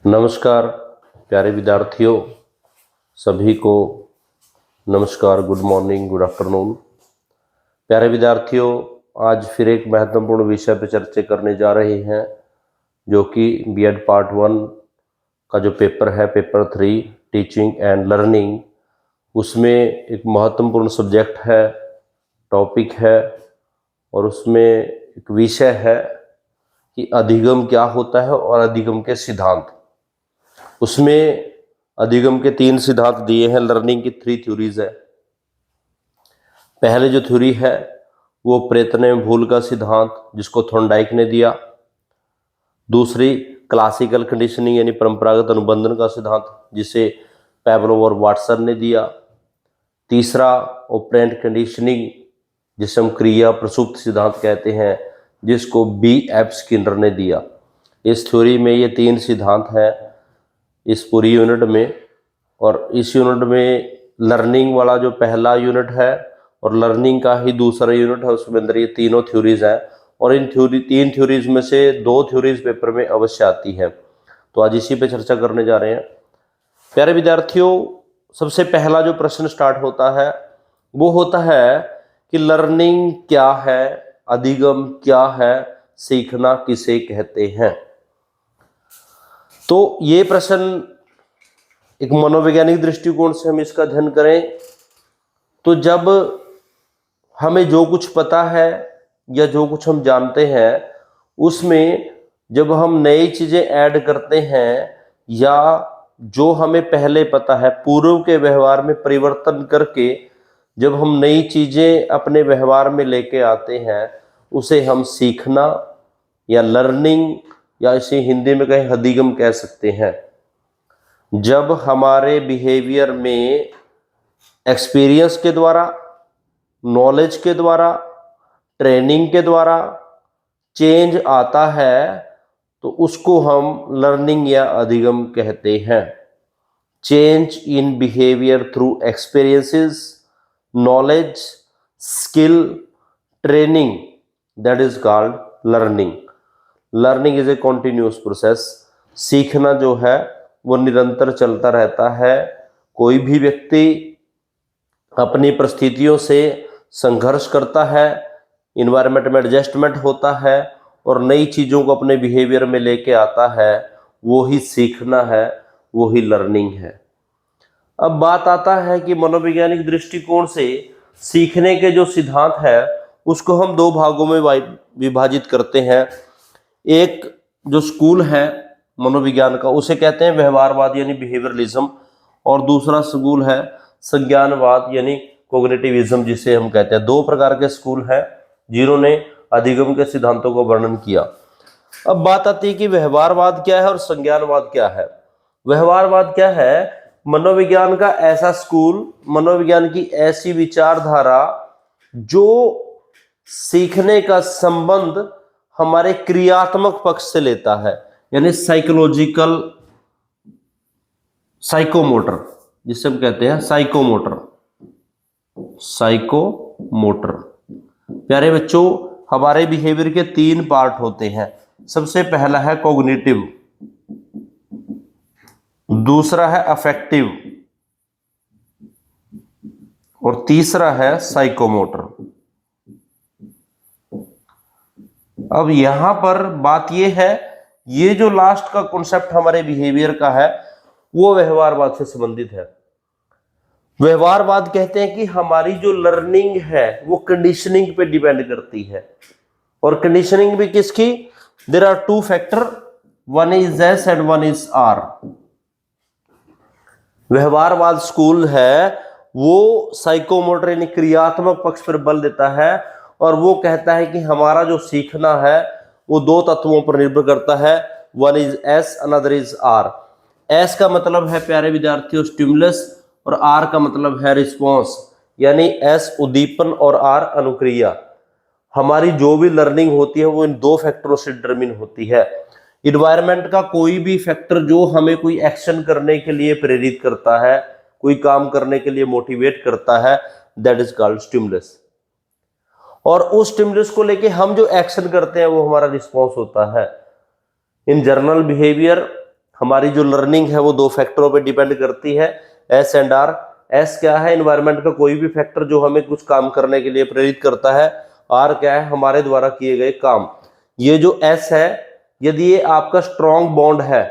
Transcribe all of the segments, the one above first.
नमस्कार प्यारे विद्यार्थियों, सभी को नमस्कार, गुड मॉर्निंग, गुड आफ्टरनून। प्यारे विद्यार्थियों, आज फिर एक महत्वपूर्ण विषय पर चर्चा करने जा रहे हैं, जो कि बीएड पार्ट 1 का जो पेपर है, पेपर 3 टीचिंग एंड लर्निंग, उसमें एक महत्वपूर्ण सब्जेक्ट है, टॉपिक है, और उसमें एक विषय है कि अधिगम क्या होता है और अधिगम के सिद्धांत। उसमें अधिगम के 3 सिद्धांत दिए हैं। लर्निंग की 3 थ्योरीज है। पहले जो थ्योरी है वो प्रयत्न में भूल का सिद्धांत, जिसको थॉर्नडाइक ने दिया। दूसरी क्लासिकल कंडीशनिंग यानी परंपरागत अनुबंधन का सिद्धांत, जिसे पैवलोव और वाटसन ने दिया। तीसरा ऑपरेंट कंडीशनिंग, जिसे हम क्रिया प्रसुप्त सिद्धांत कहते हैं, जिसको B.F. स्किनर ने दिया। इस थ्योरी में ये 3 सिद्धांत हैं इस पूरी यूनिट में। और इस यूनिट में लर्निंग वाला जो पहला यूनिट है और लर्निंग का ही दूसरा यूनिट है, उसमें अंदर ये तीनों थ्योरीज हैं। और इन 3 थ्योरीज में से 2 थ्योरीज पेपर में अवश्य आती है। तो आज इसी पे चर्चा करने जा रहे हैं। प्यारे विद्यार्थियों, सबसे पहला जो प्रश्न स्टार्ट होता है वो होता है कि लर्निंग क्या है, अधिगम क्या है, सीखना किसे कहते हैं। तो ये प्रश्न एक मनोवैज्ञानिक दृष्टिकोण से हम इसका अध्ययन करें तो जब हमें जो कुछ पता है या जो कुछ हम जानते हैं, उसमें जब हम नई चीजें ऐड करते हैं या जो हमें पहले पता है, पूर्व के व्यवहार में परिवर्तन करके जब हम नई चीजें अपने व्यवहार में लेके आते हैं, उसे हम सीखना या लर्निंग या इसे हिंदी में कहें अधिगम कह सकते हैं। जब हमारे बिहेवियर में एक्सपीरियंस के द्वारा, नॉलेज के द्वारा, ट्रेनिंग के द्वारा चेंज आता है तो उसको हम लर्निंग या अधिगम कहते हैं। Change in behaviour through experiences, knowledge, skill, training, that is called learning. Learning is a continuous process. सीखना जो है वो निरंतर चलता रहता है। कोई भी व्यक्ति अपनी परिस्थितियों से संघर्ष करता है, इन्वायरमेंट में एडजस्टमेंट होता है और नई चीज़ों को अपने बिहेवियर में लेके आता है, वो ही सीखना है, वो ही लर्निंग है। अब बात आता है कि मनोवैज्ञानिक दृष्टिकोण से सीखने के जो सिद्धांत है उसको हम 2 भागों में विभाजित करते हैं। एक जो स्कूल है मनोविज्ञान का, उसे कहते हैं व्यवहारवाद यानी बिहेवियरलिज्म, और दूसरा स्कूल है संज्ञानवाद यानी कोग्निटिविज्म, जिसे हम कहते हैं। 2 प्रकार के स्कूल हैं जिन्होंने अधिगम के सिद्धांतों को वर्णन किया। अब बात आती है कि व्यवहारवाद क्या है और संज्ञानवाद क्या है। व्यवहारवाद क्या है? मनोविज्ञान का ऐसा स्कूल, मनोविज्ञान की ऐसी विचारधारा जो सीखने का संबंध हमारे क्रियात्मक पक्ष से लेता है, यानी साइकोलॉजिकल, साइकोमोटर, जिसे हम कहते हैं साइकोमोटर। साइकोमोटर प्यारे बच्चों, हमारे बिहेवियर के 3 पार्ट होते हैं। सबसे पहला है कॉग्निटिव, दूसरा है अफेक्टिव और तीसरा है साइकोमोटर। अब यहां पर बात यह है, ये जो लास्ट का कॉन्सेप्ट हमारे बिहेवियर का है वो व्यवहारवाद से संबंधित है। व्यवहारवाद कहते हैं कि हमारी जो लर्निंग है वो कंडीशनिंग पे डिपेंड करती है। और कंडीशनिंग भी किसकी? There are 2 factor, one is S and one is R. व्यवहारवाद स्कूल है वो साइकोमोटर यानी क्रियात्मक पक्ष पर बल देता है और वो कहता है कि हमारा जो सीखना है वो 2 तत्वों पर निर्भर करता है, one is S, another is R. S का मतलब है प्यारे विद्यार्थियों स्टिमुलस और आर का मतलब है रिस्पॉन्स, यानी एस उद्दीपन और आर अनुक्रिया। हमारी जो भी लर्निंग होती है वो इन 2 फैक्टरों से डिटरमिन होती है। इन्वायरमेंट का कोई भी फैक्टर जो हमें कोई एक्शन करने के लिए प्रेरित करता है, कोई काम करने के लिए मोटिवेट करता है, दैट इज कॉल्ड स्टिमुलस। और उस स्टिमुलस को लेके हम जो एक्शन करते हैं वो हमारा रिस्पॉन्स होता है। इन जनरल बिहेवियर हमारी जो लर्निंग है वो दो फैक्टरों पे डिपेंड करती है, एस एंड आर। एस क्या है, एनवायरनमेंट का कोई भी फैक्टर जो हमें कुछ काम करने के लिए प्रेरित करता है। आर क्या है, हमारे द्वारा किए गए काम। ये जो एस है, यदि ये आपका स्ट्रॉन्ग बॉन्ड है,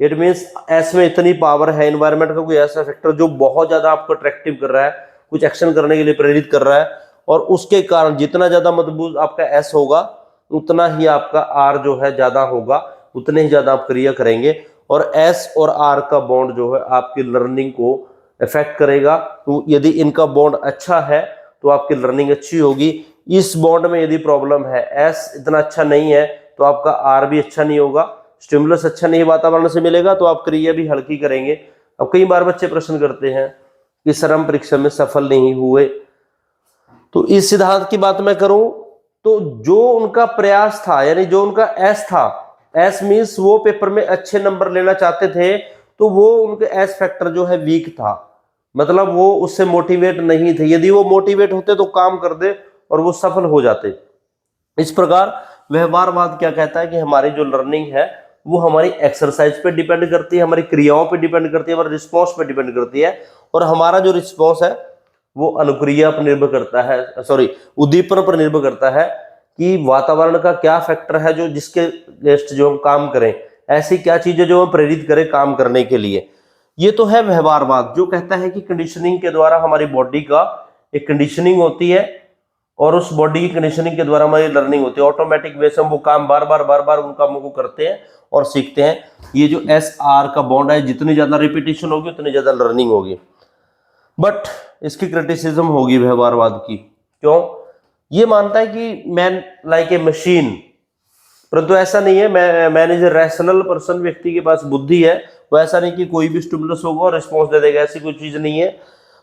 इट मीन्स एस में इतनी पावर है, एनवायरनमेंट का कोई ऐसा फैक्टर जो बहुत ज्यादा आपको अट्रैक्टिव कर रहा है, कुछ एक्शन करने के लिए प्रेरित कर रहा है, और उसके कारण जितना ज्यादा मजबूत आपका एस होगा उतना ही आपका आर जो है ज्यादा होगा, उतने ही ज्यादा आप क्रिया करेंगे। और एस और आर का बॉन्ड जो है आपकी लर्निंग को इफेक्ट करेगा। तो यदि इनका बॉन्ड अच्छा है तो आपकी लर्निंग अच्छी होगी। इस बॉन्ड में यदि प्रॉब्लम है, एस इतना अच्छा नहीं है, तो आपका आर भी अच्छा नहीं होगा, स्टिमुलस अच्छा नहीं वातावरण से मिलेगा, तो आप क्रिया भी हल्की करेंगे। अब कई बार बच्चे प्रश्न करते हैं कि सर हम परीक्षा में सफल नहीं हुए। तो इस सिद्धांत की बात मैं करूं तो जो उनका प्रयास था, यानी जो उनका एस था, एस मीन्स वो पेपर में अच्छे नंबर लेना चाहते थे, तो वो उनके एस फैक्टर जो है वीक था, मतलब वो उससे मोटिवेट नहीं थे। यदि वो मोटिवेट होते तो काम कर दे और वो सफल हो जाते। इस प्रकार व्यवहारवाद क्या कहता है कि हमारी जो लर्निंग है वो हमारी एक्सरसाइज पे डिपेंड करती है, हमारी क्रियाओं पे डिपेंड करती है, हमारे रिस्पॉन्स पे डिपेंड करती है। और हमारा जो रिस्पॉन्स है वो अनुक्रिया पर निर्भर करता है, सॉरी उद्दीपन पर निर्भर करता है कि वातावरण का क्या फैक्टर है जो जिसके अगेंस्ट जो हम काम करें, ऐसी क्या चीजें जो हम प्रेरित करें काम करने के लिए। ये तो है व्यवहारवाद, जो कहता है कि कंडीशनिंग के द्वारा हमारी बॉडी का एक कंडीशनिंग होती है और उस बॉडी की कंडीशनिंग के द्वारा हमारी लर्निंग होती है। ऑटोमेटिक वे से हम वो काम बार बार उन कामों को करते हैं और सीखते हैं। ये जो एस आर का बॉन्ड है, जितनी ज्यादा रिपीटेशन होगी उतनी ज्यादा लर्निंग होगी। बट इसकी क्रिटिसिज्म होगी व्यवहारवाद की। क्यों? ये मानता है कि मैन लाइक ए मशीन, परंतु ऐसा नहीं है। Man is a rational person, व्यक्ति के पास बुद्धि है, वो ऐसा नहीं कि कोई भी स्टिमुलस होगा और रिस्पॉन्स दे देगा, ऐसी कोई चीज नहीं है।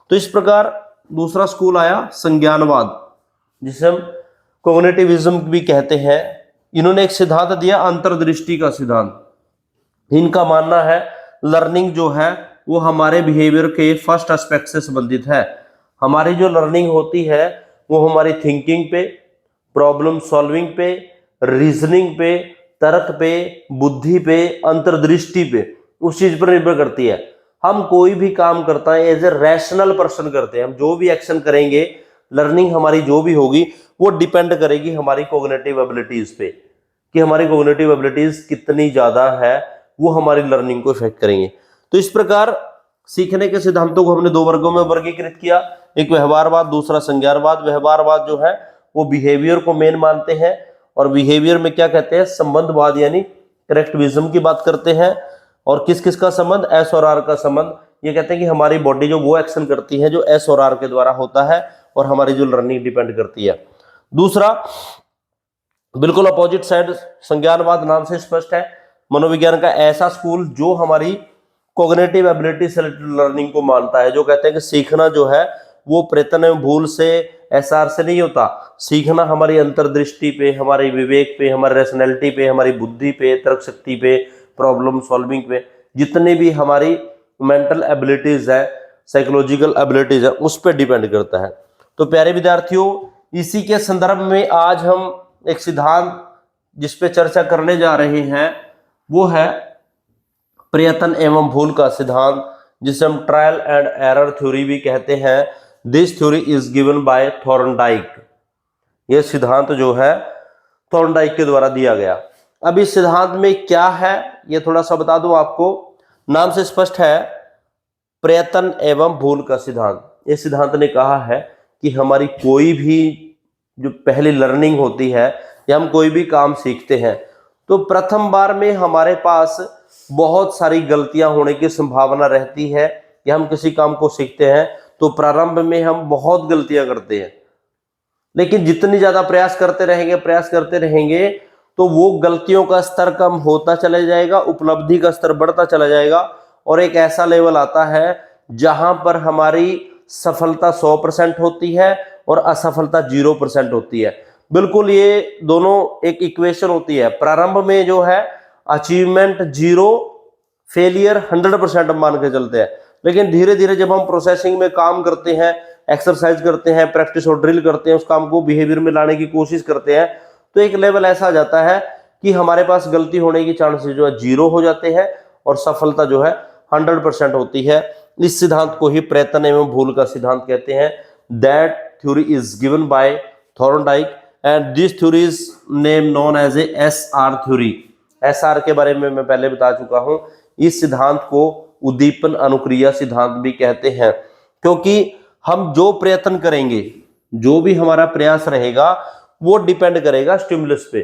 तो इस प्रकार दूसरा स्कूल आया संज्ञानवाद, जिसे हम कोग्निटिविज्म भी कहते हैं। इन्होंने एक सिद्धांत दिया, अंतर्दृष्टि का सिद्धांत। इनका मानना है लर्निंग जो है वो हमारे बिहेवियर के फर्स्ट एस्पेक्ट से संबंधित है। हमारी जो लर्निंग होती है वो हमारी थिंकिंग पे, प्रॉब्लम सॉल्विंग पे, रीजनिंग पे, तर्क पे, बुद्धि पे, अंतर्दृष्टि पे, उस चीज पर निर्भर करती है। हम कोई भी काम करता है एज ए रैशनल पर्सन करते हैं। हम जो भी एक्शन करेंगे, लर्निंग हमारी जो भी होगी वो डिपेंड करेगी हमारी कोग्निटिव एबिलिटीज पे, कि हमारी कोग्निटिव एबिलिटीज कितनी ज्यादा है, वो हमारी लर्निंग को इफेक्ट करेंगे। तो इस प्रकार सीखने के सिद्धांतों को हमने दो वर्गों में वर्गीकृत किया, एक व्यवहारवाद, दूसरा संज्ञानवाद। व्यवहारवाद जो है वो बिहेवियर को मेन मानते हैं, और बिहेवियर में क्या कहते हैं, संबंधवाद यानी करेक्टिविज्म की बात करते हैं। और किस किस का संबंध, एस और आर का संबंध। ये कहते हैं कि हमारी बॉडी जो वो एक्शन करती है जो एस और आर के द्वारा होता है, और हमारी जो लर्निंग डिपेंड करती है। दूसरा बिल्कुल अपोजिट साइड, संज्ञानवाद नाम से स्पष्ट है, मनोविज्ञान का ऐसा स्कूल जो हमारी कोग्निटिव एबिलिटी से लर्निंग को मानता है, जो कहते हैं कि सीखना जो है वो प्रयत्न एवं भूल से, एसआर से नहीं होता। सीखना हमारी अंतर्दृष्टि पे, हमारे विवेक पे, हमारे रैशनैलिटी पे, हमारी बुद्धि पे, तर्क शक्ति पे, प्रॉब्लम सॉल्विंग पे, जितनी भी हमारी मेंटल एबिलिटीज है, साइकोलॉजिकल एबिलिटीज है, उस पर डिपेंड करता है। तो प्यारे विद्यार्थियों, इसी के संदर्भ में आज हम एक सिद्धांत जिस पे चर्चा करने जा रहे हैं वो है प्रयत्न एवं भूल का सिद्धांत, जिसे हम ट्रायल एंड एरर थ्योरी भी कहते हैं। This theory is given by Thorndike. यह सिद्धांत जो है थॉर्नडाइक के द्वारा दिया गया। अब इस सिद्धांत में क्या है ये थोड़ा सा बता दूं आपको। नाम से स्पष्ट है, प्रयत्न एवं भूल का सिद्धांत। इस सिद्धांत ने कहा है कि हमारी कोई भी जो पहली लर्निंग होती है या हम कोई भी काम सीखते हैं, तो प्रथम बार में हमारे पास बहुत सारी गलतियां होने की संभावना रहती है। या हम किसी काम को सीखते हैं तो प्रारंभ में हम बहुत गलतियां करते हैं, लेकिन जितनी ज्यादा प्रयास करते रहेंगे तो वो गलतियों का स्तर कम होता चला जाएगा, उपलब्धि का स्तर बढ़ता चला जाएगा, और एक ऐसा लेवल आता है जहां पर हमारी सफलता 100% होती है और असफलता 0% होती है। बिल्कुल ये दोनों एक इक्वेशन होती है। प्रारंभ में जो है अचीवमेंट 0, फेलियर 100% मान के चलते हैं, लेकिन धीरे धीरे जब हम प्रोसेसिंग में काम करते हैं, एक्सरसाइज करते हैं, प्रैक्टिस और ड्रिल करते हैं, उस काम को बिहेवियर में लाने की कोशिश करते हैं, तो एक लेवल ऐसा आ जाता है कि हमारे पास गलती होने की चांसेस जो है 0 हो जाते हैं, और सफलता जो है 100% होती है। इस सिद्धांत को ही प्रयत्न एवं भूल का सिद्धांत कहते हैं। That theory is given by Thorndike and this theory is name known as a SR theory. SR के बारे में मैं पहले बता चुका हूं। इस सिद्धांत को उद्दीपन अनुक्रिया सिद्धांत भी कहते हैं, क्योंकि हम जो प्रयत्न करेंगे, जो भी हमारा प्रयास रहेगा, वो डिपेंड करेगा स्टिमुलस पे।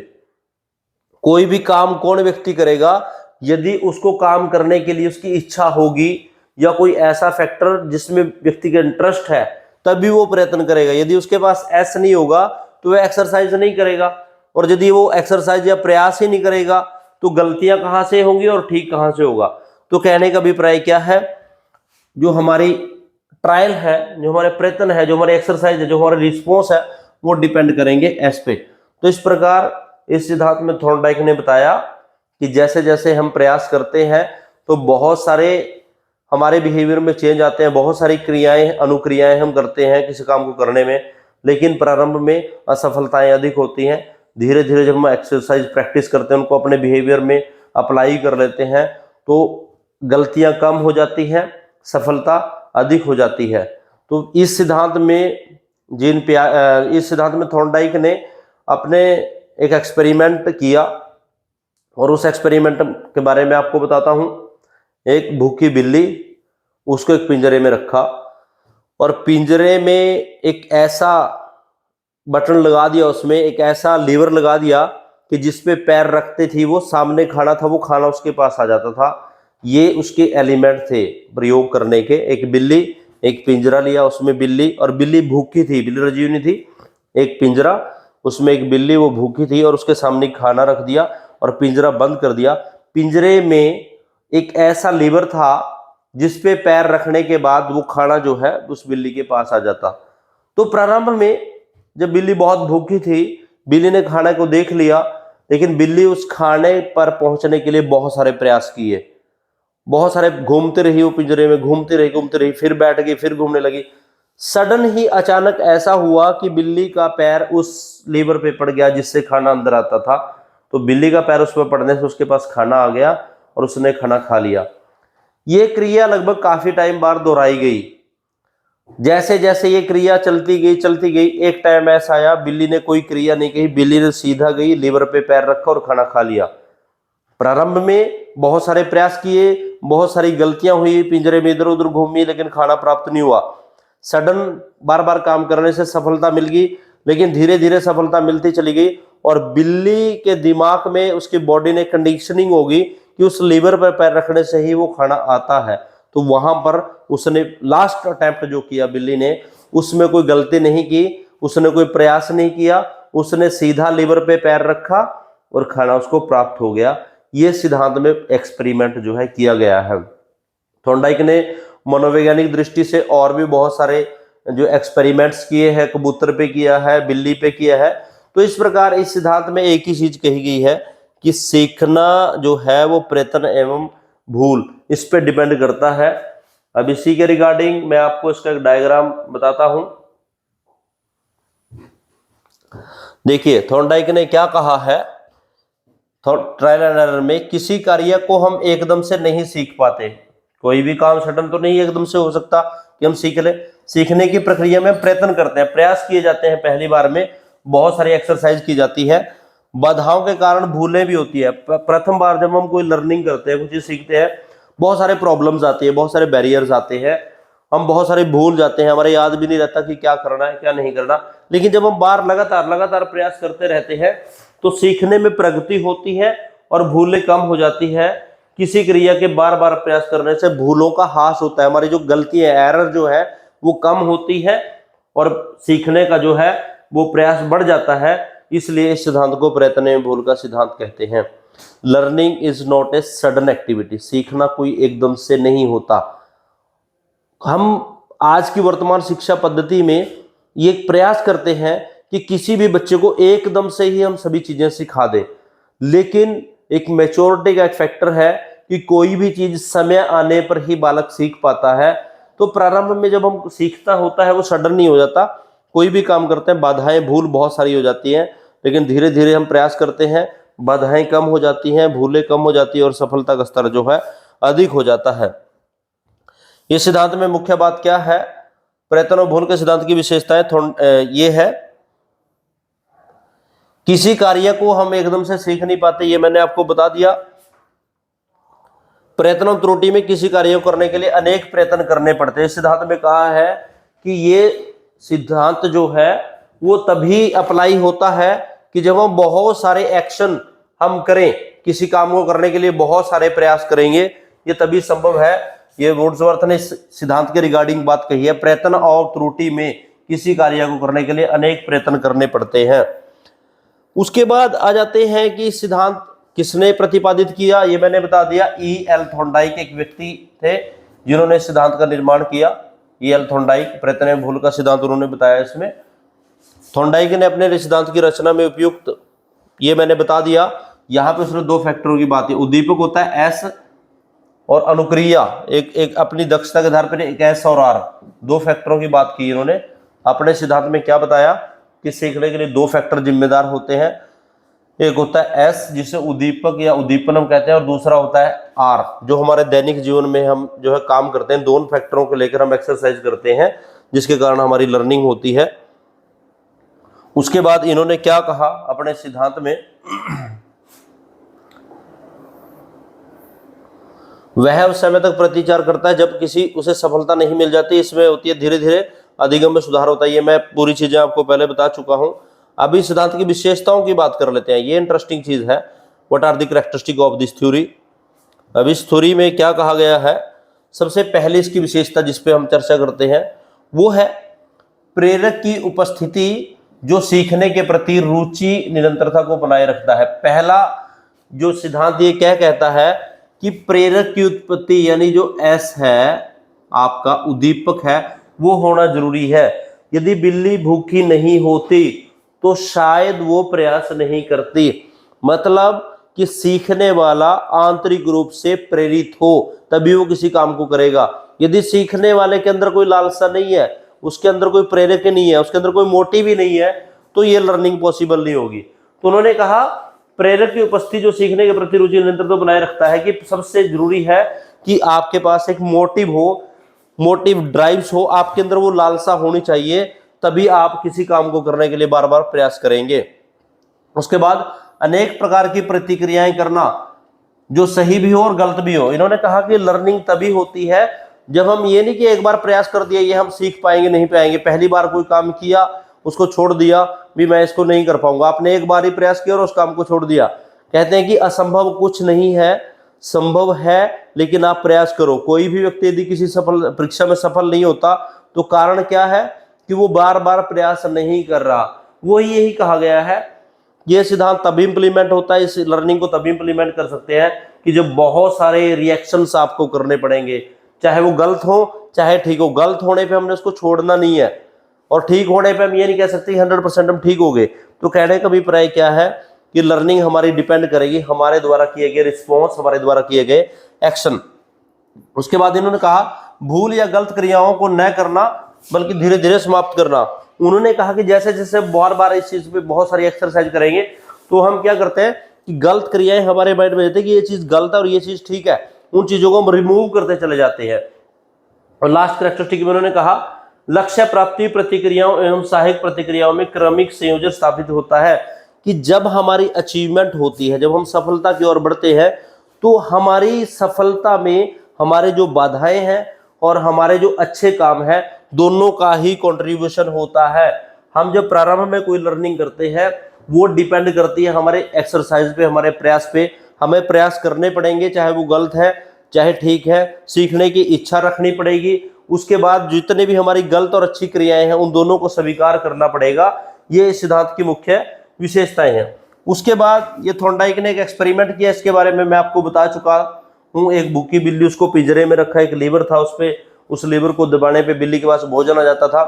कोई भी काम कौन व्यक्ति करेगा, यदि उसको काम करने के लिए उसकी इच्छा होगी या कोई ऐसा फैक्टर जिसमें व्यक्ति का इंटरेस्ट है, तभी वो प्रयत्न करेगा। यदि उसके पास ऐसा नहीं होगा तो वह एक्सरसाइज नहीं करेगा, और यदि वो एक्सरसाइज या प्रयास ही नहीं करेगा तो गलतियां कहां से होंगी और ठीक कहां से होगा। तो कहने का अभिप्राय क्या है, जो हमारी ट्रायल है, जो हमारे प्रयत्न है, जो हमारे एक्सरसाइज है, जो हमारे रिस्पॉन्स है, वो डिपेंड करेंगे एस पे। तो इस प्रकार इस सिद्धांत में थॉर्नडाइक ने बताया कि जैसे जैसे हम प्रयास करते हैं तो बहुत सारे हमारे बिहेवियर में चेंज आते हैं, बहुत सारी क्रियाएं अनुक्रियाएं हम करते हैं किसी काम को करने में, लेकिन प्रारंभ में असफलताएं अधिक होती हैं। धीरे धीरे जब हम एक्सरसाइज प्रैक्टिस करते हैं, उनको अपने बिहेवियर में अप्लाई कर लेते हैं, तो गलतियां कम हो जाती हैं, सफलता अधिक हो जाती है। तो इस सिद्धांत में इस सिद्धांत में थॉर्नडाइक ने अपने एक एक्सपेरिमेंट किया, और उस एक्सपेरिमेंट के बारे में आपको बताता हूं। एक भूखी बिल्ली, उसको एक पिंजरे में रखा, और पिंजरे में एक ऐसा बटन लगा दिया, उसमें एक ऐसा लीवर लगा दिया कि जिसपे पैर रखते थी वो सामने खाना था, वो खाना उसके पास आ जाता था। ये उसके एलिमेंट थे प्रयोग करने के। एक बिल्ली, एक पिंजरा लिया, उसमें बिल्ली, और बिल्ली भूखी थी, बिल्ली रजी हुई नहीं थी। एक पिंजरा, उसमें एक बिल्ली, वो भूखी थी, और उसके सामने खाना रख दिया और पिंजरा बंद कर दिया। पिंजरे में एक ऐसा लीवर था जिसपे पैर रखने के बाद वो खाना जो है उस बिल्ली के पास आ जाता। तो प्रारंभ में जब बिल्ली बहुत भूखी थी, बिल्ली ने खाने को देख लिया, लेकिन बिल्ली उस खाने पर पहुंचने के लिए बहुत सारे प्रयास किए, बहुत सारे घूमते रही, वो पिंजरे में घूमती रही, फिर बैठ गई, फिर घूमने लगी। सडन ही अचानक ऐसा हुआ कि बिल्ली का पैर उस लीवर पे पड़ गया जिससे खाना अंदर आता था। तो बिल्ली का पैर उस पर पड़ने से उसके पास खाना आ गया और उसने खाना खा लिया। ये क्रिया लगभग काफी टाइम बाद दोहराई गई। जैसे जैसे ये क्रिया चलती गई, एक टाइम ऐसा आया बिल्ली ने कोई क्रिया नहीं की, बिल्ली ने सीधा गई, लीवर पे पैर रखा और खाना खा लिया। प्रारंभ में बहुत सारे प्रयास किए, बहुत सारी गलतियां हुई, पिंजरे में इधर उधर घूमी, लेकिन खाना प्राप्त नहीं हुआ। सडन बार बार काम करने से सफलता मिल गई, लेकिन धीरे धीरे सफलता मिलती चली गई, और बिल्ली के दिमाग में, उसकी बॉडी ने कंडीशनिंग होगी कि उस लीवर पर पैर रखने से ही वो खाना आता है। तो वहां पर उसने लास्ट अटेम्प्ट जो किया बिल्ली ने, उसमें कोई गलती नहीं की, उसने कोई प्रयास नहीं किया, उसने सीधा लीवर पे पैर रखा और खाना उसको प्राप्त हो गया। ये सिद्धांत में एक्सपेरिमेंट जो है किया गया है। थॉर्नडाइक ने मनोवैज्ञानिक दृष्टि से और भी बहुत सारे जो एक्सपेरिमेंट्स किए हैं, कबूतर पे किया है, बिल्ली पे किया है। तो इस प्रकार इस सिद्धांत में एक ही चीज कही गई है कि सीखना जो है वो प्रयत्न एवं भूल, इस पे डिपेंड करता है। अब इसी के रिगार्डिंग मैं आपको इसका एक डायग्राम बताता हूं। देखिए थॉर्नडाइक ने क्या कहा है ट्रायल एंड एरर में, किसी कार्य को हम एकदम से नहीं सीख पाते। कोई भी काम सडन तो नहीं एकदम से हो सकता कि हम सीख ले। सीखने की प्रक्रिया में प्रयत्न करते हैं, प्रयास किए जाते हैं, पहली बार में बहुत सारी एक्सरसाइज की जाती है, बाधाओं के कारण भूलें भी होती है। प्रथम बार जब हम कोई लर्निंग करते हैं, कुछ चीज सीखते हैं, बहुत सारे प्रॉब्लम्स आती है, बहुत सारे बैरियर्स आते हैं, हम बहुत सारे भूल जाते हैं, हमारे याद भी नहीं रहता कि क्या करना है क्या नहीं करना। लेकिन जब हम बार लगातार प्रयास करते रहते हैं तो सीखने में प्रगति होती है और भूलें कम हो जाती है। किसी क्रिया के बार बार प्रयास करने से भूलों का ह्रास होता है, हमारी जो गलती है, एरर जो है वो कम होती है, और सीखने का जो है वो प्रयास बढ़ जाता है। इसलिए इस सिद्धांत को प्रयत्न एवं भूल का सिद्धांत कहते हैं। Learning is not a sudden activity, सीखना कोई एकदम से नहीं होता। हम आज की वर्तमान शिक्षा पद्धति में ये प्रयास करते हैं कि किसी भी बच्चे को एकदम से ही हम सभी चीजें सिखा दें, लेकिन एक मैच्योरिटी का एक फैक्टर है कि कोई भी चीज समय आने पर ही बालक सीख पाता है। तो प्रारंभ में जब हम सीखता होता है वो सडन नहीं हो जाता। कोई भी काम करते हैं, बाधाएं भूल बहुत सारी हो जाती हैं, लेकिन धीरे धीरे हम प्रयास करते हैं, बाधाएं कम हो जाती हैं, भूलें कम हो जाती है और सफलता का स्तर जो है अधिक हो जाता है। इस सिद्धांत में मुख्य बात क्या है? प्रयत्न और भूल के सिद्धांत की विशेषताएं ये है, किसी कार्य को हम एकदम से सीख नहीं पाते, ये मैंने आपको बता दिया। प्रयत्न और त्रुटि में किसी कार्य को करने के लिए अनेक प्रयत्न करने पड़ते हैं। इस सिद्धांत में कहा है कि ये सिद्धांत जो है वो तभी अप्लाई होता है कि जब हम बहुत सारे एक्शन हम करें, किसी काम को करने के लिए बहुत सारे प्रयास करेंगे, ये तभी संभव है। ये वर्ड्सवर्थ ने इस सिद्धांत के रिगार्डिंग बात कही है, प्रयत्न और त्रुटि में किसी कार्य को करने के लिए अनेक प्रयत्न करने पड़ते हैं। उसके बाद आ जाते हैं कि सिद्धांत किसने प्रतिपादित किया, ये मैंने बता दिया। E.L. थॉर्नडाइक एक व्यक्ति थे जिन्होंने सिद्धांत का निर्माण किया। E.L. थॉर्नडाइक, प्रयत्न एवं भूल का सिद्धांत उन्होंने बताया। इसमें थॉर्नडाइक ने अपने सिद्धांत की रचना में उपयुक्त, ये मैंने बता दिया। यहाँ पे उसने दो फैक्टरों की बात है, उद्दीपक होता है S और अनुक्रिया एक अपनी दक्षता के आधार पर एक S और R, दो फैक्टरों की बात की इन्होंने। अपने सिद्धांत में क्या बताया कि सीखने के लिए दो फैक्टर जिम्मेदार होते हैं, एक होता है S जिसे उद्दीपक या उद्दीपन हम कहते हैं, और दूसरा होता है R जो हमारे दैनिक जीवन में हम जो है काम करते हैं। दोनों फैक्टरों को लेकर हम एक्सरसाइज करते हैं जिसके कारण हमारी लर्निंग होती है। उसके बाद इन्होंने क्या कहा अपने सिद्धांत में, वह उस समय तक प्रतीचार करता है जब किसी उसे सफलता नहीं मिल जाती। इसमें होती है धीरे धीरे अधिगम में सुधार होता है। ये मैं पूरी चीजें आपको पहले बता चुका हूं। अभी सिद्धांत की विशेषताओं की बात कर लेते हैं, ये इंटरेस्टिंग चीज है। What are the characteristic of this theory? अब इस थ्योरी में क्या कहा गया है? सबसे पहले इसकी विशेषता जिस पे हम चर्चा करते हैं वो है प्रेरक की उपस्थिति जो सीखने के प्रति रुचि निरंतरता को बनाए रखता है। पहला जो सिद्धांत ये क्या कहता है कि प्रेरक की उत्पत्ति यानी जो S है आपका उद्दीपक है वो होना जरूरी है। यदि बिल्ली भूखी नहीं होती तो शायद वो प्रयास नहीं करती। मतलब कि सीखने वाला आंतरिक रूप से प्रेरित हो तभी वो किसी काम को करेगा। यदि सीखने वाले के अंदर कोई लालसा नहीं है, उसके अंदर कोई प्रेरक नहीं है, उसके अंदर कोई मोटिव ही नहीं है, तो ये लर्निंग पॉसिबल नहीं होगी। तो उन्होंने कहा प्रेरक की उपस्थिति जो सीखने के प्रति रुचि निरंतर तो बनाए रखता है, कि सबसे जरूरी है कि आपके पास एक मोटिव हो, मोटिव ड्राइव्स हो, आपके अंदर वो लालसा होनी चाहिए, तभी आप किसी काम को करने के लिए बार बार प्रयास करेंगे। उसके बाद अनेक प्रकार की प्रतिक्रियाएं करना जो सही भी हो और गलत भी हो। इन्होंने कहा कि लर्निंग तभी होती है जब हम ये नहीं कि एक बार प्रयास कर दिया ये हम सीख पाएंगे नहीं पाएंगे। पहली बार कोई काम किया उसको छोड़ दिया, भी मैं इसको नहीं कर पाऊंगा, आपने एक बार ही प्रयास किया और उस काम को छोड़ दिया। कहते हैं कि असंभव कुछ नहीं है, संभव है लेकिन आप प्रयास करो। कोई भी व्यक्ति यदि किसी सफल परीक्षा में सफल नहीं होता तो कारण क्या है कि वो बार बार प्रयास नहीं कर रहा। वो यही कहा गया है। ये सिद्धांत तभी इंप्लीमेंट होता है, इस लर्निंग को तभी इंप्लीमेंट कर सकते हैं कि जब बहुत सारे रिएक्शंस आपको करने पड़ेंगे, चाहे वो गलत हो चाहे ठीक हो। गलत होने पे हमने उसको छोड़ना नहीं है और ठीक होने पे हम ये नहीं कह सकते 100% हम ठीक हो गए। तो कहने का अभिप्राय क्या है कि लर्निंग हमारी डिपेंड करेगी हमारे द्वारा किए गए रिस्पॉन्स, हमारे द्वारा किए गए एक्शन। उसके बाद इन्होंने कहा भूल या गलत क्रियाओं को न करना बल्कि धीरे धीरे समाप्त करना। उन्होंने कहा कि जैसे जैसे बार बार इस चीज पे बहुत सारी एक्सरसाइज करेंगे तो हम क्या करते हैं कि गलत क्रियाएं हमारे माइंड में रहती है कि ये चीज गलत है और ये चीज ठीक है, उन चीजों को हम रिमूव करते चले जाते हैं। और लास्ट कैरेक्टरिस्टिक में उन्होंने कहा लक्ष्य प्राप्ति प्रतिक्रियाओं एवं सहायक प्रतिक्रियाओं में क्रमिक संयोजन स्थापित होता है। कि जब हमारी अचीवमेंट होती है, जब हम सफलता की ओर बढ़ते हैं, तो हमारी सफलता में हमारे जो बाधाएं हैं और हमारे जो अच्छे काम हैं दोनों का ही कंट्रीब्यूशन होता है। हम जब प्रारंभ में कोई लर्निंग करते हैं वो डिपेंड करती है हमारे एक्सरसाइज पे, हमारे प्रयास पे। हमें प्रयास करने पड़ेंगे, चाहे वो गलत है चाहे ठीक है, सीखने की इच्छा रखनी पड़ेगी। उसके बाद जितने भी हमारी गलत और अच्छी क्रियाएं हैं उन दोनों को स्वीकार करना पड़ेगा। ये इस सिद्धांत की मुख्य विशेषताएं हैं। उसके बाद ये थॉर्नडाइक ने एक एक्सपेरिमेंट किया, इसके बारे में मैं आपको बता चुका हूँ। एक भूखी बिल्ली, उसको पिंजरे में रखा, एक लीवर था उस पे, उस लीवर को दबाने पे बिल्ली के पास भोजन आ जाता था।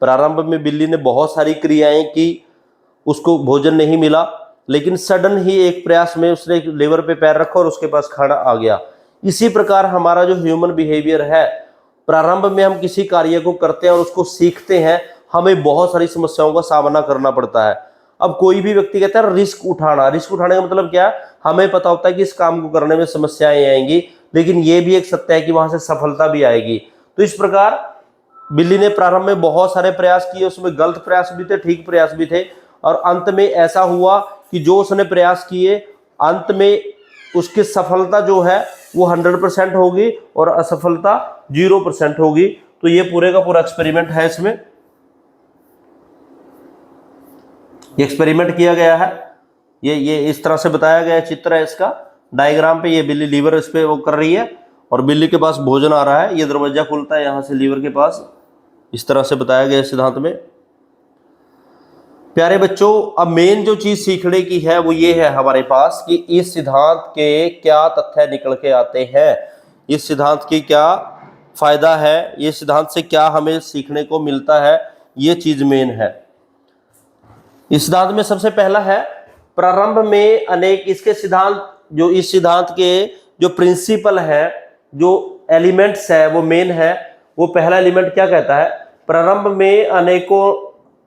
प्रारंभ में बिल्ली ने बहुत सारी क्रियाएं की, उसको भोजन नहीं मिला, लेकिन सडन ही एक प्रयास में उसने लीवर पे पैर रखा और उसके पास खाना आ गया। इसी प्रकार हमारा जो ह्यूमन बिहेवियर है, प्रारंभ में हम किसी कार्य को करते हैं और उसको सीखते हैं, हमें बहुत सारी समस्याओं का सामना करना पड़ता है। अब कोई भी व्यक्ति कहता है रिस्क उठाना, रिस्क उठाने का मतलब क्या है? हमें पता होता है कि इस काम को करने में समस्याएं आएंगी, लेकिन ये भी एक सत्य है कि वहां से सफलता भी आएगी। तो इस प्रकार बिल्ली ने प्रारंभ में बहुत सारे प्रयास किए, उसमें गलत प्रयास भी थे, ठीक प्रयास भी थे, और अंत में ऐसा हुआ कि जो उसने प्रयास किए अंत में उसकी सफलता जो है वो 100% होगी और असफलता 0% होगी। तो ये पूरे का पूरा एक्सपेरिमेंट है, इसमें एक्सपेरिमेंट किया गया है, ये इस तरह से बताया गया चित्र है इसका डायग्राम पे। ये बिल्ली लीवर इस पे वो कर रही है और बिल्ली के पास भोजन आ रहा है, ये दरवाजा खुलता है यहाँ से लीवर के पास, इस तरह से बताया गया सिद्धांत में। प्यारे बच्चों, अब मेन जो चीज सीखने की है वो ये है हमारे पास कि इस सिद्धांत के क्या तथ्य निकल के आते हैं, इस सिद्धांत की क्या फायदा है, ये सिद्धांत से क्या हमें सीखने को मिलता है, ये चीज मेन है। इस सिद्धांत में सबसे पहला है प्रारंभ में अनेक, इसके सिद्धांत जो इस सिद्धांत के जो प्रिंसिपल है, जो एलिमेंट्स है वो मेन है। वो पहला एलिमेंट क्या कहता है, प्रारंभ में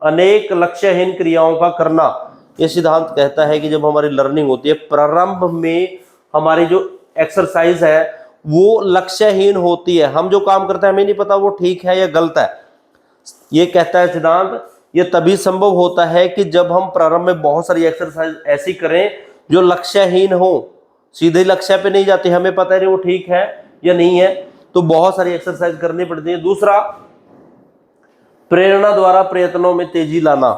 अनेक लक्ष्यहीन क्रियाओं का करना। ये सिद्धांत कहता है कि जब हमारी लर्निंग होती है प्रारंभ में हमारी जो एक्सरसाइज है वो लक्ष्यहीन होती है, हम जो काम करते हैं हमें नहीं पता वो ठीक है या गलत है। ये कहता है सिद्धांत, ये तभी संभव होता है कि जब हम प्रारंभ में बहुत सारी एक्सरसाइज ऐसी करें जो लक्ष्यहीन हो, सीधे लक्ष्य पे नहीं जाती, हमें पता नहीं वो ठीक है या नहीं है, तो बहुत सारी एक्सरसाइज करनी पड़ती है। दूसरा, प्रेरणा द्वारा प्रयत्नों में तेजी लाना।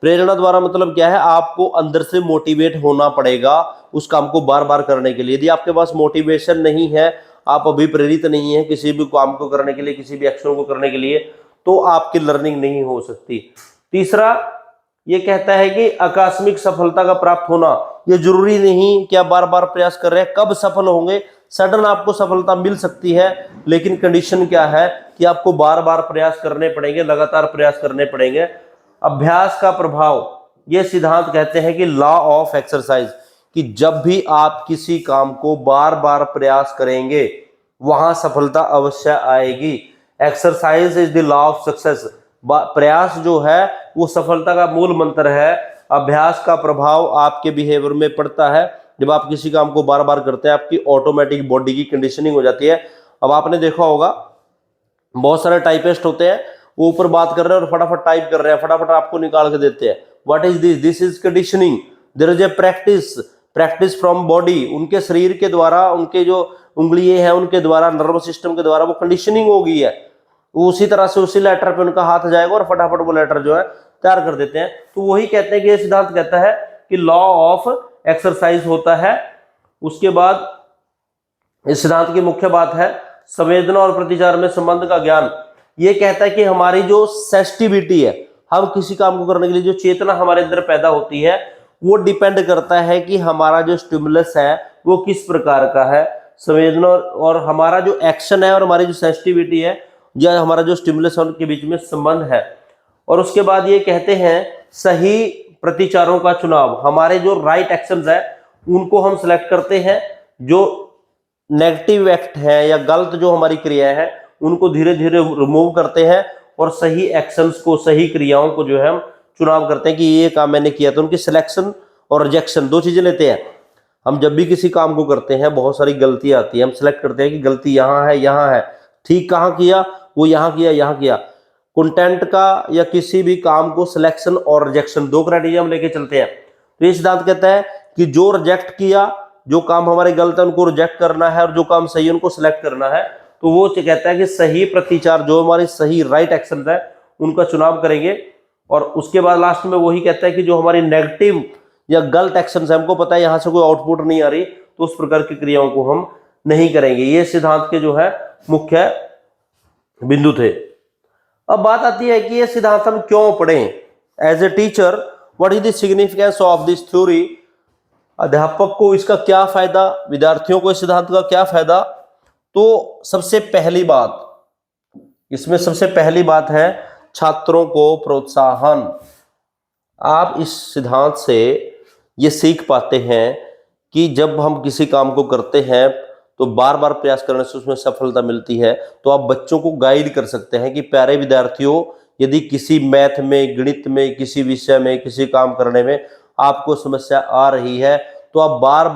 प्रेरणा द्वारा मतलब क्या है, आपको अंदर से मोटिवेट होना पड़ेगा उस काम को बार बार करने के लिए। यदि आपके पास मोटिवेशन नहीं है, आप अभी प्रेरित नहीं है किसी भी काम को करने के लिए, किसी भी एक्शन को करने के लिए, तो आपकी लर्निंग नहीं हो सकती। तीसरा, ये कहता है कि आकस्मिक सफलता का प्राप्त होना, ये जरूरी नहीं कि आप बार बार प्रयास कर रहे हैं कब सफल होंगे, सडन आपको सफलता मिल सकती है, लेकिन कंडीशन क्या है कि आपको बार बार प्रयास करने पड़ेंगे, लगातार प्रयास करने पड़ेंगे। अभ्यास का प्रभाव, ये सिद्धांत कहते हैं कि लॉ ऑफ एक्सरसाइज, कि जब भी आप किसी काम को बार बार प्रयास करेंगे वहां सफलता अवश्य आएगी। Exercise is the law of success, प्रयास जो है वो सफलता का मूल मंत्र है। अभ्यास का प्रभाव आपके बिहेवियर में पड़ता है, जब आप किसी काम को बार बार करते हैं आपकी ऑटोमेटिक बॉडी की कंडीशनिंग हो जाती है। अब आपने देखा होगा बहुत सारे टाइपिस्ट होते हैं, वो ऊपर बात कर रहे हैं और फटाफट टाइप कर रहे हैं, फटाफट आपको निकाल के देते हैं। What is this? This is conditioning. There is a practice from body, उनके शरीर के द्वारा, उनके जो उंगलियां हैं उनके द्वारा, नर्वस सिस्टम के द्वारा वो कंडीशनिंग हो गई है। उसी तरह से उसी लेटर पे उनका हाथ जाएगा और फटाफट वो लेटर जो है तैयार कर देते हैं। तो वही कहते हैं कि ये सिद्धांत कहता है कि लॉ ऑफ एक्सरसाइज होता है। उसके बाद इस सिद्धांत की मुख्य बात है संवेदना और प्रतिचार में संबंध का ज्ञान। ये कहता है कि हमारी जो सेंसिटिविटी है, हम किसी काम को करने के लिए जो चेतना हमारे अंदर पैदा होती है वो डिपेंड करता है कि हमारा जो स्टिमुलस है वो किस प्रकार का है। संवेदना और हमारा जो एक्शन है और हमारी जो सेंसिटिविटी है या हमारा जो स्टिमुलस है उनके बीच में संबंध है। और उसके बाद ये कहते हैं सही प्रतिचारों का चुनाव, हमारे जो राइट एक्शंस है उनको हम सिलेक्ट करते हैं, जो नेगेटिव एक्ट है या गलत जो हमारी क्रिया है उनको धीरे धीरे रिमूव करते हैं और सही एक्शंस को, सही क्रियाओं को जो है हम चुनाव करते हैं कि ये काम मैंने किया। तो उनकी सिलेक्शन और रिजेक्शन दो चीजें लेते हैं। हम जब भी किसी काम को करते हैं बहुत सारी गलतियां आती है, हम सिलेक्ट करते हैं कि गलती यहाँ है, यहाँ है, ठीक कहाँ किया, वो यहाँ किया, यहाँ किया। कंटेंट का या किसी भी काम को सिलेक्शन और रिजेक्शन दो क्राइटेरिया हम लेके चलते हैं। तो ये सिद्धांत कहता है कि जो रिजेक्ट किया, जो काम हमारे गलत है उनको रिजेक्ट करना है और जो काम सही है उनको सिलेक्ट करना है। तो वो कहता है कि सही प्रतिचार, जो हमारी सही राइट एक्शन है उनका चुनाव करेंगे। और उसके बाद लास्ट में वही कहता है कि जो हमारी नेगेटिव या गलत एक्शन है, हमको पता है यहाँ से कोई आउटपुट नहीं आ रही, तो उस प्रकार की क्रियाओं को हम नहीं करेंगे। ये सिद्धांत के जो है मुख्य बिंदु थे। अब बात आती है कि ये सिद्धांत हम क्यों पढ़ें। As a teacher what is the significance of this theory, अध्यापक को इसका क्या फायदा, विद्यार्थियों को इस सिद्धांत का क्या फायदा। तो सबसे पहली बात, इसमें सबसे पहली बात है छात्रों को प्रोत्साहन। आप इस सिद्धांत से ये सीख पाते हैं कि जब हम किसी काम को करते हैं तो बार बार प्रयास करने से उसमें सफलता मिलती है। तो आप बच्चों को गाइड कर सकते हैं कि प्यारे विद्यार्थियों, यदि किसी मैथ में, गणित में, किसी विषय में, किसी काम करने में आपको समस्या आ रही है तो आप बार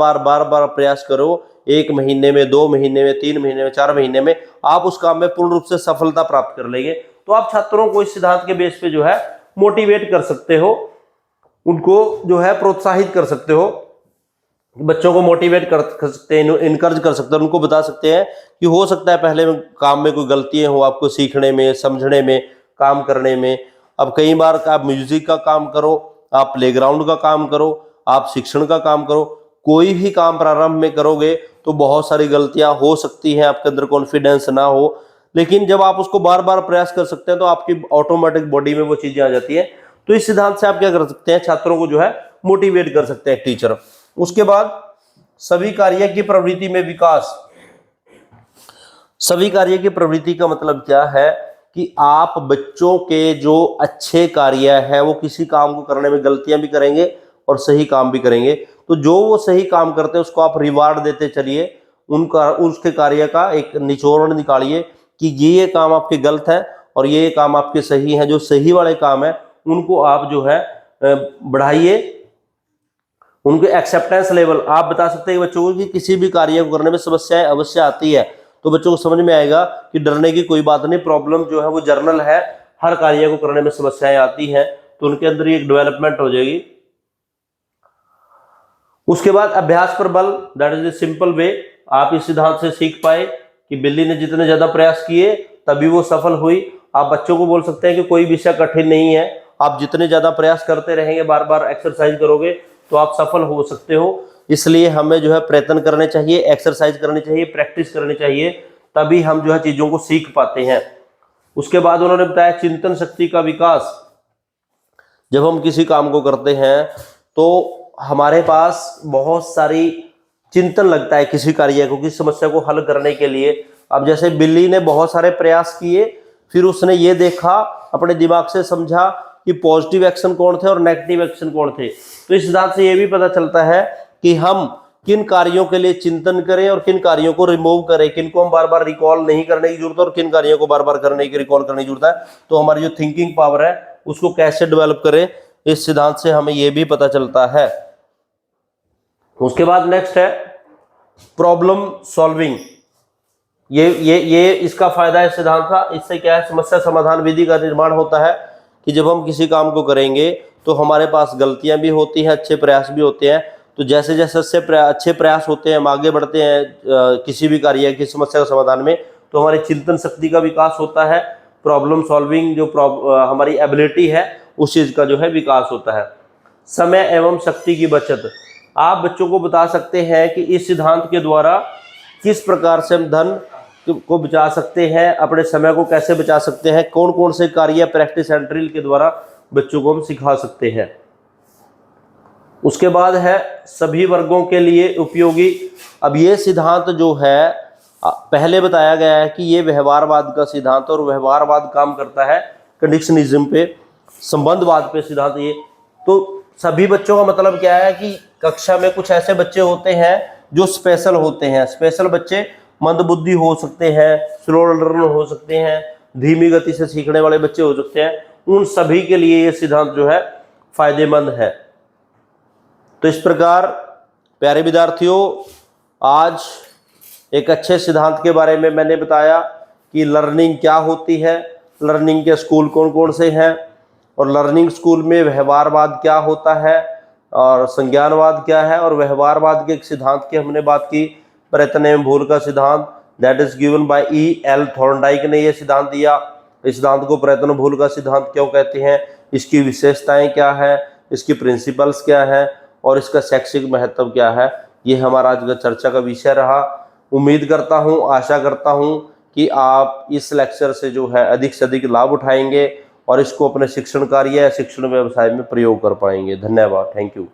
बार प्रयास करो, 1 महीने में, 2 महीने में, 3 महीने में, 4 महीने में आप उस काम में पूर्ण रूप से सफलता प्राप्त कर लेंगे। तो आप छात्रों को इस सिद्धांत के बेस पे जो है मोटिवेट कर सकते हो, उनको जो है प्रोत्साहित कर सकते हो, बच्चों को मोटिवेट कर सकते हैं, इनकरेज कर सकते हैं, उनको बता सकते हैं कि हो सकता है पहले में काम में कोई गलतियां हो, आपको सीखने में, समझने में, काम करने में। अब कई बार आप म्यूजिक का काम करो, आप प्लेग्राउंड का काम करो, आप शिक्षण का काम करो, कोई भी काम प्रारंभ में करोगे तो बहुत सारी गलतियां हो सकती हैं, आपके अंदर कॉन्फिडेंस ना हो, लेकिन जब आप उसको बार बार प्रयास कर सकते हैं तो आपकी ऑटोमेटिक बॉडी में वो चीजें आ जाती हैं। तो इस सिद्धांत से आप क्या कर सकते हैं, छात्रों को जो है मोटिवेट कर सकते हैं टीचर। उसके बाद सभी कार्य की प्रवृत्ति में विकास। सभी कार्य की प्रवृत्ति का मतलब क्या है कि आप बच्चों के जो अच्छे कार्य है वो किसी काम को करने में गलतियां भी करेंगे और सही काम भी करेंगे, तो जो वो सही काम करते हैं उसको आप रिवार्ड देते चलिए, उनका उसके कार्य का एक निचोड़ निकालिए कि ये काम आपके गलत है और ये काम आपके सही है। जो सही वाले काम है उनको आप जो है बढ़ाइए, उनके एक्सेप्टेंस लेवल आप बता सकते हैं बच्चों को कि किसी भी कार्य को करने में समस्याएं अवश्य आती है, तो बच्चों को समझ में आएगा कि डरने की कोई बात नहीं, प्रॉब्लम जो है वो जर्नल है, हर कार्य को करने में समस्याएं आती हैं, तो उनके अंदर एक डेवलपमेंट हो जाएगी। उसके बाद अभ्यास पर बल, that is a simple way. आप इस सिद्धांत से सीख पाए कि बिल्ली ने जितने ज्यादा प्रयास किए तभी वो सफल हुई। आप बच्चों को बोल सकते हैं कि कोई विषय कठिन नहीं है, आप जितने ज्यादा प्रयास करते रहेंगे, बार बार एक्सरसाइज करोगे तो आप सफल हो सकते हो। इसलिए हमें जो है प्रयत्न करने चाहिए, एक्सरसाइज करनी चाहिए, प्रैक्टिस करनी चाहिए, तभी हम जो है चीजों को सीख पाते हैं। उसके बाद उन्होंने बताया चिंतन शक्ति का विकास। जब हम किसी काम को करते हैं तो हमारे पास बहुत सारी चिंतन लगता है किसी कार्य को, किसी समस्या को हल करने के लिए। अब जैसे बिल्ली ने बहुत सारे प्रयास किए, फिर उसने ये देखा, अपने दिमाग से समझा कि पॉजिटिव एक्शन कौन थे और नेगेटिव एक्शन कौन थे। तो इस सिद्धांत से ये भी पता चलता है कि हम किन कार्यों के लिए चिंतन करें और किन कार्यों को रिमूव करें, किन को हम बार बार रिकॉल नहीं करने की जरूरत है और किन कार्यों को बार बार करने की रिकॉल करने की जरूरत है। तो हमारी जो थिंकिंग पावर है उसको कैसे डेवलप करें, इस सिद्धांत से हमें यह भी पता चलता है। उसके बाद नेक्स्ट है प्रॉब्लम सॉल्विंग। ये इसका फायदा है सिद्धांत का। इससे क्या है, समस्या समाधान विधि का निर्माण होता है कि जब हम किसी काम को करेंगे तो हमारे पास गलतियां भी होती हैं, अच्छे प्रयास भी होते हैं। तो जैसे जैसे अच्छे प्रयास होते हैं, हम आगे बढ़ते हैं किसी भी कार्य की समस्या के समाधान में, तो हमारी चिंतन शक्ति का विकास होता है। प्रॉब्लम सॉल्विंग जो हमारी एबिलिटी है उस चीज का जो है विकास होता है। समय एवं शक्ति की बचत। आप बच्चों को बता सकते हैं कि इस सिद्धांत के द्वारा किस प्रकार से हम धन को बचा सकते हैं, अपने समय को कैसे बचा सकते हैं, कौन कौन से कार्य प्रैक्टिस एंड ड्रिल के द्वारा बच्चों को हम सिखा सकते हैं। उसके बाद है सभी वर्गों के लिए उपयोगी। अब ये सिद्धांत जो है पहले बताया गया है कि ये व्यवहारवाद का सिद्धांत, और व्यवहारवाद काम करता है कंडीशनिज्म पे, संबंधवाद पे सिद्धांत। ये तो सभी बच्चों का मतलब क्या है कि कक्षा में कुछ ऐसे बच्चे होते हैं जो स्पेशल होते हैं। स्पेशल बच्चे मंदबुद्धि हो सकते हैं, स्लो लर्नर हो सकते हैं, धीमी गति से सीखने वाले बच्चे हो सकते हैं। उन सभी के लिए ये सिद्धांत जो है फायदेमंद है। तो इस प्रकार प्यारे विद्यार्थियों, आज एक अच्छे सिद्धांत के बारे में मैंने बताया कि लर्निंग क्या होती है, लर्निंग के स्कूल कौन कौन से हैं, और लर्निंग स्कूल में व्यवहारवाद क्या होता है और संज्ञानवाद क्या है, और व्यवहारवाद के एक सिद्धांत की हमने बात की, प्रयत्न एवं भूल का सिद्धांत, that is given bye E.L. Thorndike ने यह सिद्धांत दिया। इस सिद्धांत को प्रयत्न भूल का सिद्धांत क्यों कहते हैं, इसकी विशेषताएं क्या है, इसकी प्रिंसिपल्स क्या है और इसका शैक्षिक महत्व क्या है, ये हमारा आज का चर्चा का विषय रहा। उम्मीद करता हूँ, आशा करता हूँ कि आप इस लेक्चर से जो है अधिक से अधिक लाभ उठाएंगे और इसको अपने शिक्षण कार्य या शिक्षण व्यवसाय में प्रयोग कर पाएंगे। धन्यवाद, थैंक यू।